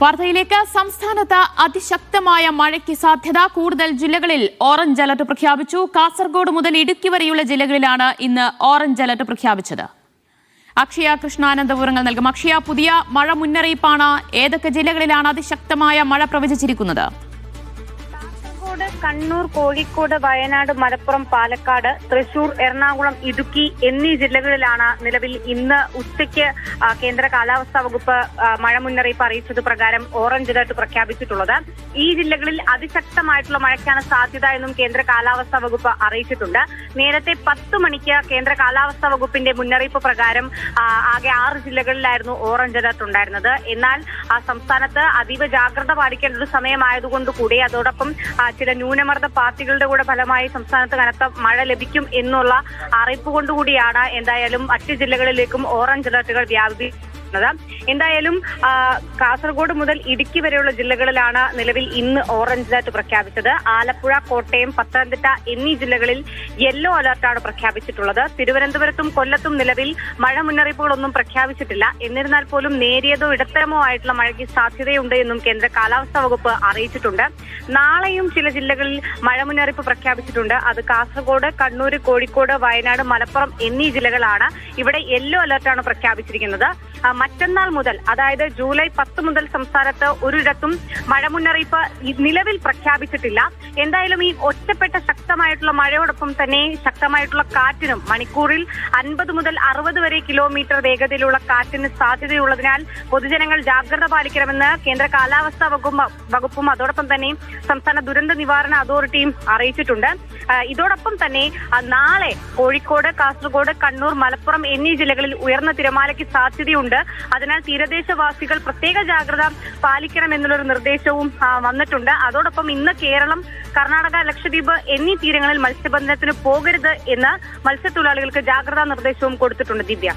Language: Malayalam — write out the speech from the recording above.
വാർത്തയിലേക്ക്. സംസ്ഥാനത്ത് അതിശക്തമായ മഴയ്ക്ക് സാധ്യത. കൂടുതൽ ജില്ലകളിൽ ഓറഞ്ച് അലർട്ട് പ്രഖ്യാപിച്ചു. കാസർഗോഡ് മുതൽ ഇടുക്കി വരെയുള്ള ജില്ലകളിലാണ് ഇന്ന് ഓറഞ്ച് അലർട്ട് പ്രഖ്യാപിച്ചത്. അക്ഷയ കൃഷ്ണാനന്ദ വിവരങ്ങൾ നൽകും. അക്ഷയ, പുതിയ മഴ മുന്നറിയിപ്പാണ്. ഏതൊക്കെ ജില്ലകളിലാണ് അതിശക്തമായ മഴ പ്രവചിച്ചിരിക്കുന്നത്? കണ്ണൂർ, കോഴിക്കോട്, വയനാട്, മലപ്പുറം, പാലക്കാട്, തൃശൂർ, എറണാകുളം, ഇടുക്കി എന്നീ ജില്ലകളിലാണ് നിലവിൽ ഇന്ന് ഉച്ചയ്ക്ക് കേന്ദ്ര കാലാവസ്ഥാ വകുപ്പ് മഴ മുന്നറിയിപ്പ് അറിയിച്ചത് പ്രകാരം ഓറഞ്ച് അലർട്ട് പ്രഖ്യാപിച്ചിട്ടുള്ളത്. ഈ ജില്ലകളിൽ അതിശക്തമായിട്ടുള്ള മഴയ്ക്കാണ് സാധ്യത എന്നും കേന്ദ്ര കാലാവസ്ഥാ വകുപ്പ് അറിയിച്ചിട്ടുണ്ട്. നേരത്തെ 10 മണിക്ക് കേന്ദ്ര കാലാവസ്ഥാ വകുപ്പിന്റെ മുന്നറിയിപ്പ് പ്രകാരം ആകെ 6 ജില്ലകളിലായിരുന്നു ഓറഞ്ച് അലർട്ട് ഉണ്ടായിരുന്നത്. എന്നാൽ സംസ്ഥാനത്ത് അതീവ ജാഗ്രത പാലിക്കേണ്ട ഒരു സമയമായതുകൊണ്ട് കൂടി അതോടൊപ്പം ചില ന്യൂനമർദ്ദ പാത്തികളുടെ കൂടെ ഫലമായി സംസ്ഥാനത്ത് കനത്ത മഴ ലഭിക്കും എന്നുള്ള അറിയിപ്പ് കൊണ്ടുകൂടിയാണ് എന്തായാലും മറ്റ് ജില്ലകളിലേക്കും ഓറഞ്ച് അലർട്ടുകൾ വ്യാപിക്കുന്നത്. എന്തായാലും കാസർഗോഡ് മുതൽ ഇടുക്കി വരെയുള്ള ജില്ലകളിലാണ് നിലവിൽ ഇന്ന് ഓറഞ്ച് അലർട്ട് പ്രഖ്യാപിച്ചത്. ആലപ്പുഴ, കോട്ടയം, പത്തനംതിട്ട എന്നീ ജില്ലകളിൽ യെല്ലോ അലർട്ടാണ് പ്രഖ്യാപിച്ചിട്ടുള്ളത്. തിരുവനന്തപുരത്തും കൊല്ലത്തും നിലവിൽ മഴ മുന്നറിയിപ്പുകളൊന്നും പ്രഖ്യാപിച്ചിട്ടില്ല. എന്നിരുന്നാൽ പോലും നേരിയതോ ഇടത്തരമോ ആയിട്ടുള്ള മഴയ്ക്ക് സാധ്യതയുണ്ട് എന്നും കേന്ദ്ര കാലാവസ്ഥാ വകുപ്പ് അറിയിച്ചിട്ടുണ്ട്. നാളെയും ചില ജില്ലകളിൽ മഴ മുന്നറിയിപ്പ് പ്രഖ്യാപിച്ചിട്ടുണ്ട്. അത് കാസർഗോഡ്, കണ്ണൂർ, കോഴിക്കോട്, വയനാട്, മലപ്പുറം എന്നീ ജില്ലകളാണ്. ഇവിടെ യെല്ലോ അലർട്ടാണ് പ്രഖ്യാപിച്ചിരിക്കുന്നത്. മറ്റന്നാൾ മുതൽ, അതായത് ജൂലൈ 10 മുതൽ സംസ്ഥാനത്ത് ഒരിടത്തും മഴ മുന്നറിയിപ്പ് നിലവിൽ പ്രഖ്യാപിച്ചിട്ടില്ല. എന്തായാലും ഈ ഒറ്റപ്പെട്ട ശക്തമായിട്ടുള്ള മഴയോടൊപ്പം തന്നെ ശക്തമായിട്ടുള്ള കാറ്റിനും മണിക്കൂറിൽ 50 മുതൽ 60 വരെ കിലോമീറ്റർ വേഗതയിലുള്ള കാറ്റിന് സാധ്യതയുള്ളതിനാൽ പൊതുജനങ്ങൾ ജാഗ്രത പാലിക്കണമെന്ന് കേന്ദ്ര കാലാവസ്ഥാ വകുപ്പും അതോടൊപ്പം തന്നെ സംസ്ഥാന ദുരന്ത നിവാരണ അതോറിറ്റിയും അറിയിച്ചിട്ടുണ്ട്. ഇതോടൊപ്പം തന്നെ നാളെ കോഴിക്കോട്, കാസർഗോഡ്, കണ്ണൂർ, മലപ്പുറം എന്നീ ജില്ലകളിൽ ഉയർന്ന തിരമാലയ്ക്ക് സാധ്യതയുണ്ട്. അതിനാൽ തീരദേശവാസികൾ പ്രത്യേക ജാഗ്രത പാലിക്കണമെന്നുള്ളൊരു നിർദ്ദേശവും വന്നിട്ടുണ്ട്. അതോടൊപ്പം ഇന്ന് കേരളം, കർണാടക, ലക്ഷദ്വീപ് എന്നീ തീരങ്ങളിൽ മത്സ്യബന്ധനത്തിന് പോകരുത് എന്ന് മത്സ്യത്തൊഴിലാളികൾക്ക് ജാഗ്രതാ നിർദ്ദേശവും കൊടുത്തിട്ടുണ്ട്. ദിവ്യ.